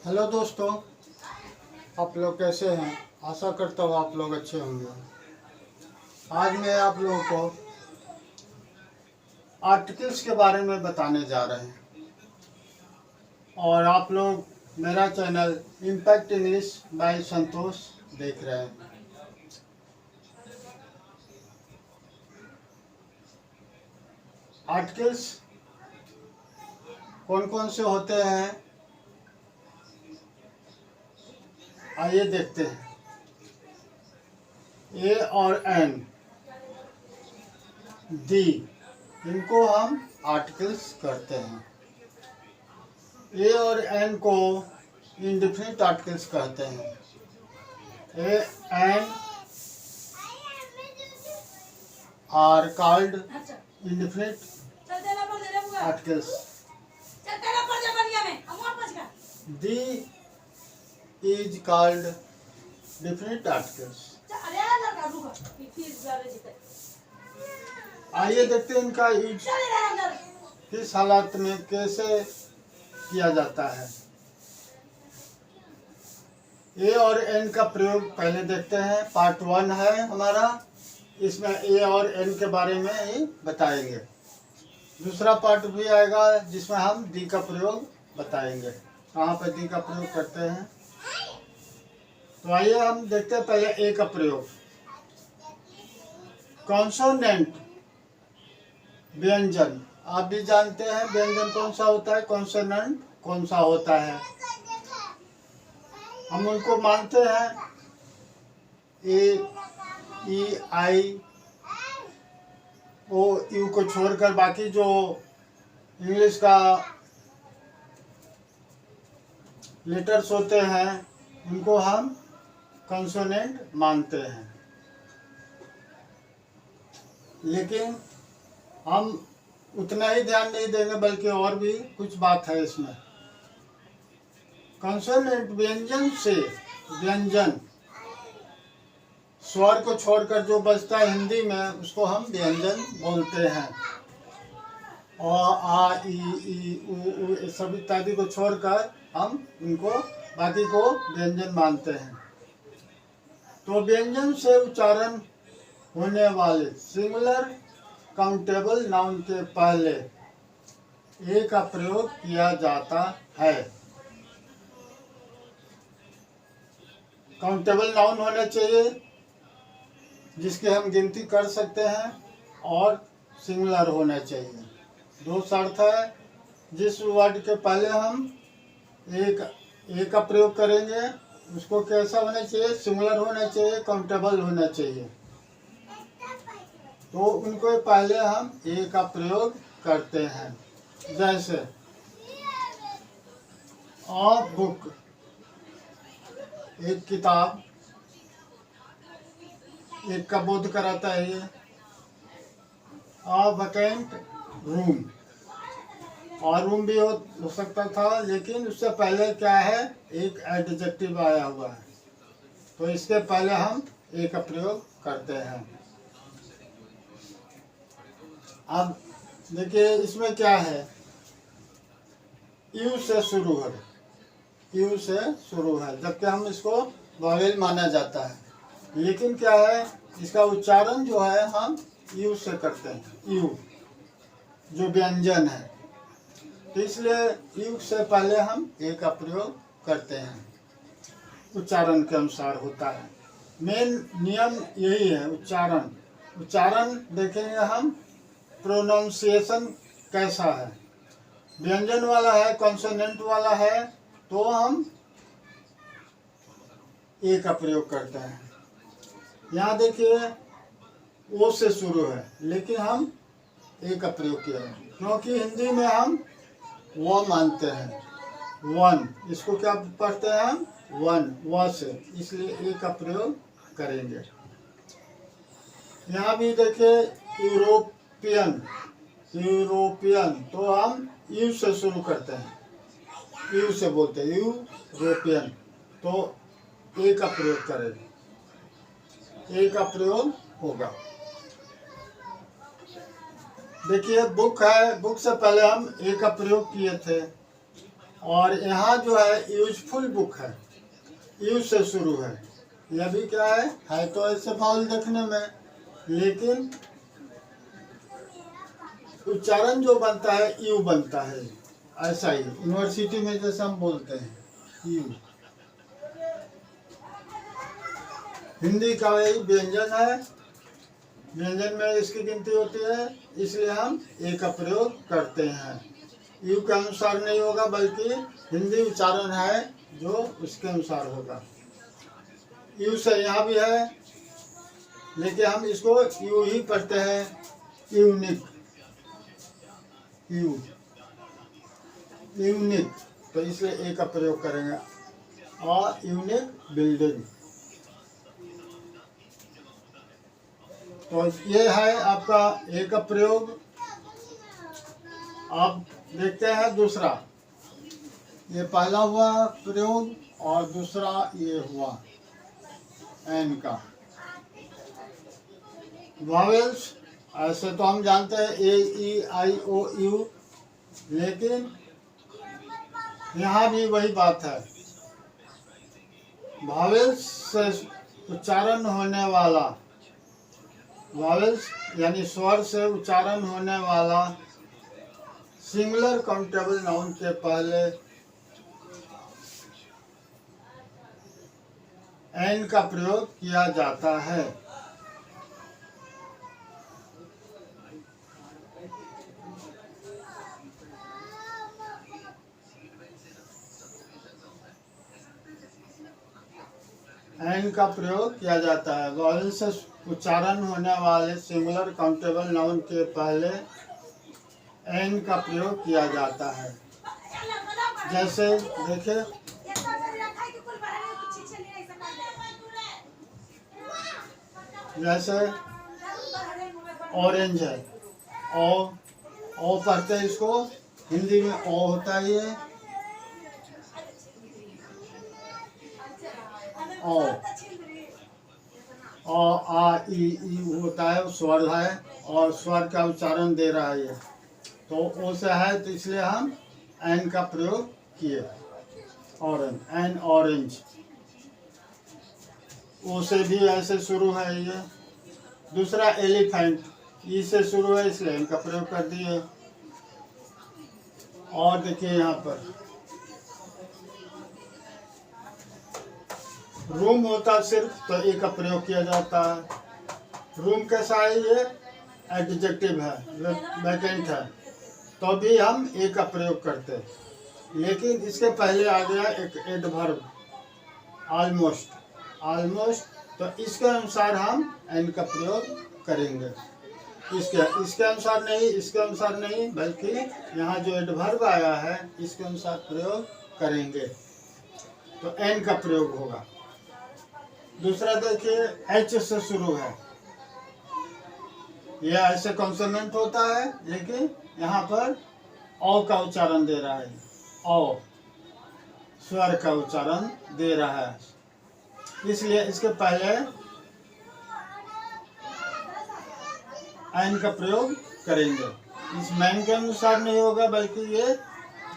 Hello दोस्तों, आप लोग कैसे हैं। आशा करता हूँ आप लोग अच्छे होंगे। आज मैं आप लोगों को आर्टिकल्स के बारे में बताने जा रहे हैं और आप लोग मेरा चैनल इम्पैक्ट इंग्लिश बाय संतोष देख रहे हैं। आर्टिकल्स कौन कौन से होते हैं, आइए देखते हैं। ए और एन, दी, इनको हम आर्टिकल्स करते हैं। ए और एन को इंडेफिनिट आर्टिकल्स कहते हैं। A an are called indefinite articles. The is called definite articles. आइए देखते हैं इनका यूज किस हालात में कैसे किया जाता है। ए और एन का प्रयोग पहले देखते हैं। पार्ट 1 है हमारा, इसमें ए और एन के बारे में ही बताएंगे। दूसरा पार्ट भी आएगा जिसमें हम दी का प्रयोग बताएंगे, कहाँ पर दी का प्रयोग करते हैं। तो आइए हम देखते हैं पहले ए का प्रयोग। कॉन्सोनेंट, व्यंजन, आप भी जानते हैं व्यंजन कौन सा होता है, कॉन्सोनेंट कौन सा होता है। हम उनको मानते हैं ए, ई, आई, ओ, यू को छोड़कर बाकी जो इंग्लिश का लेटर्स होते हैं उनको हम कॉन्सोनेंट मानते हैं। लेकिन हम उतना ही ध्यान नहीं देंगे, बल्कि और भी कुछ बात है इसमें। कॉन्सोनेंट व्यंजन से, व्यंजन स्वर को छोड़कर जो बचता है हिंदी में उसको हम व्यंजन बोलते हैं। अ, आ, ई, उ सब इत्यादि को छोड़कर हम इनको बाकी को व्यंजन मानते हैं। तो व्यंजन से उच्चारण होने वाले सिंगुलर काउंटेबल नाउन के पहले ए का प्रयोग किया जाता है। काउंटेबल नाउन होने चाहिए जिसकी हम गिनती कर सकते हैं, और सिंगुलर होना चाहिए। दो शर्त है। जिस वर्ड के पहले हम ए का प्रयोग करेंगे उसको कैसा होना चाहिए, सिंगुलर होना चाहिए, काउंटेबल होना चाहिए। तो उनको पहले हम ए का प्रयोग करते हैं। जैसे अ बुक, एक किताब, एक का बोध कराता है ये। अ वैकेंट रूम, और रूम भी हो सकता था, लेकिन उससे पहले क्या है, एक एडजेक्टिव आया हुआ है, तो इसके पहले हम ए का प्रयोग करते हैं। अब देखिए इसमें क्या है, यू से शुरू है, यू से शुरू है, जबकि हम इसको वॉवेल माना जाता है। लेकिन क्या है, इसका उच्चारण जो है हम यू से करते हैं, यू जो व्यंजन है, तो इसलिए यू से पहले हम ए का प्रयोग करते हैं। उच्चारण के अनुसार होता है, मेन नियम यही है। उच्चारण देखेंगे हम, प्रोनाउंसिएशन कैसा है, व्यंजन वाला है, कॉन्सोनेंट वाला है, तो हम ए का प्रयोग करते हैं। यहाँ देखिए ओ से शुरू है, लेकिन हम ए का प्रयोग किया है, क्योंकि हिंदी में हम व मानते हैं, वन, इसको क्या पढ़ते हैं हम, वन, व से, इसलिए ए का प्रयोग करेंगे। यहाँ भी देखिए यूरोपियन, यूरोपियन, तो हम यू से शुरू करते हैं, यू से बोलते हैं, यूरोपियन, तो ए का प्रयोग करेंगे, ए का प्रयोग होगा। देखिए बुक है, बुक से पहले हम ए का प्रयोग किए थे, और यहाँ जो है यूजफुल बुक है, यूज से शुरू है। यह भी क्या है तो ऐसे फाउल देखने में, लेकिन उच्चारण जो बनता है यू बनता है। ऐसा ही यूनिवर्सिटी में जैसे हम बोलते हैं यू। हिंदी का वही व्यंजन है, व्यंजन में इसकी गिनती होती है, इसलिए हम ए का प्रयोग करते हैं। यू के अनुसार नहीं होगा, बल्कि हिंदी उच्चारण है जो उसके अनुसार होगा। यू से यहाँ भी है, लेकिन हम इसको यू ही पढ़ते हैं, यूनिक, यू यूनिक, तो इसलिए ए का प्रयोग करेंगे। और यूनिक बिल्डिंग, तो ये है आपका ए का प्रयोग। अब देखते हैं दूसरा, ये पहला हुआ प्रयोग और दूसरा ये हुआ एन का। वॉवेल्स ऐसे तो हम जानते हैं ए ई आई ओ यू, लेकिन यहाँ भी वही बात है। वॉवेल्स से उच्चारण होने वाला, वॉवेल्स यानी स्वर से उच्चारण होने वाला सिंगुलर काउंटेबल नाउन के पहले एन का प्रयोग किया जाता है। एन का प्रयोग किया जाता है। वॉवेल से उच्चारण होने वाले सिंगुलर काउंटेबल नाउन के पहले एन का प्रयोग किया जाता है। जैसे देखिए, जैसे ऑरेंज है, ओ पढ़ते हैं इसको, हिंदी में ओ होता है ये ओ आ ई होता है, स्वर है और स्वर का उच्चारण दे रहा है ये, तो ओ से है, तो इसलिए हम एन का प्रयोग किए। Orange, N orange. ओ से भी ऐसे शुरू है ये। दूसरा एलिफेंट, ई से शुरू है, इसलिए एन का प्रयोग कर दिए। और देखिए यहाँ पर रूम होता सिर्फ, तो ए का प्रयोग किया जाता है। रूम कैसा है, ये एडजेक्टिव है, वैकेंट है, तो भी हम ए का प्रयोग करते हैं। लेकिन इसके पहले आ गया एक एडवर्ब, ऑलमोस्ट, ऑलमोस्ट, तो इसके अनुसार हम एन का प्रयोग करेंगे। इसके अनुसार नहीं, इसके अनुसार नहीं, बल्कि यहाँ जो एडवर्ब आया है इसके अनुसार प्रयोग करेंगे, तो एन का प्रयोग होगा। दूसरा देखिए, एच से शुरू है, यह ऐसे कॉन्सोनेंट होता है, लेकिन यहाँ पर ओ का उच्चारण दे रहा है, ओ स्वर का उच्चारण दे रहा है, इसलिए इसके पहले एन का प्रयोग करेंगे। इस मैन के अनुसार नहीं होगा, बल्कि ये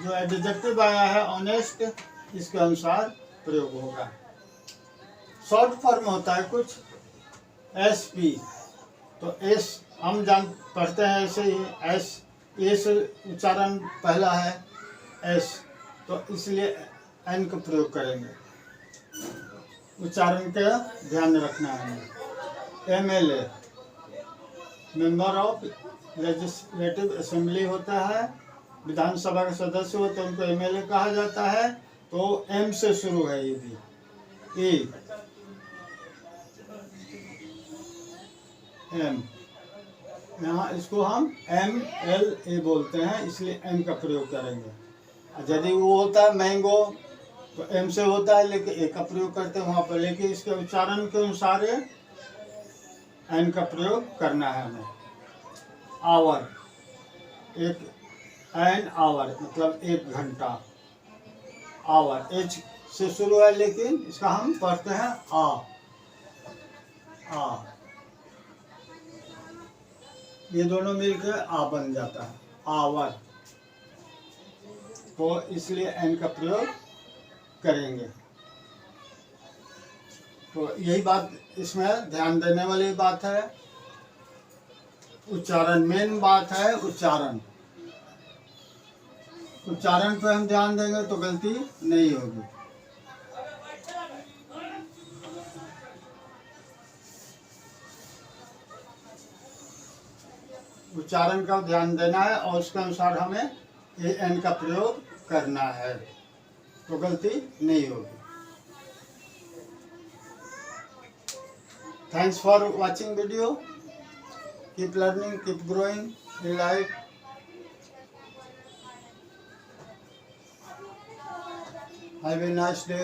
जो एडजेक्टिव आया है ऑनेस्ट, इसके अनुसार प्रयोग होगा। शॉर्ट फॉर्म होता है कुछ, एस पी, तो एस हम पढ़ते हैं ऐसे ही, एस, ए से उच्चारण पहला है एस, तो इसलिए एन का प्रयोग करेंगे। उच्चारण का ध्यान रखना है। MLA, member of legislative assembly होता है, विधानसभा के सदस्य होते हैं, उनको एमएलए कहा जाता है, तो एम से शुरू है ये भी, ए, एम, यहाँ इसको हम एम एल ए बोलते हैं, इसलिए एम का प्रयोग करेंगे। यदि वो होता है मैंगो, तो एम से होता है, लेकिन ए का प्रयोग करते हैं वहाँ पर, लेकिन इसके उच्चारण के अनुसार एन का प्रयोग करना है हमें। आवर, एक, एन आवर मतलब 1 घंटा, आवर, एच से शुरू है, लेकिन इसका हम पढ़ते हैं आ, ये दोनों मिलकर आ बन जाता है, आवर। तो इसलिए एन का प्रयोग करेंगे। तो यही बात इसमें ध्यान देने वाली बात है। उच्चारण मेन बात है। उच्चारण पे हम ध्यान देंगे तो गलती नहीं होगी। उच्चारण का ध्यान देना है और उसके अनुसार हमें ए एन का प्रयोग करना है, तो गलती नहीं होगी। Thanks for watching video. Keep learning, keep growing in life. Have a nice day.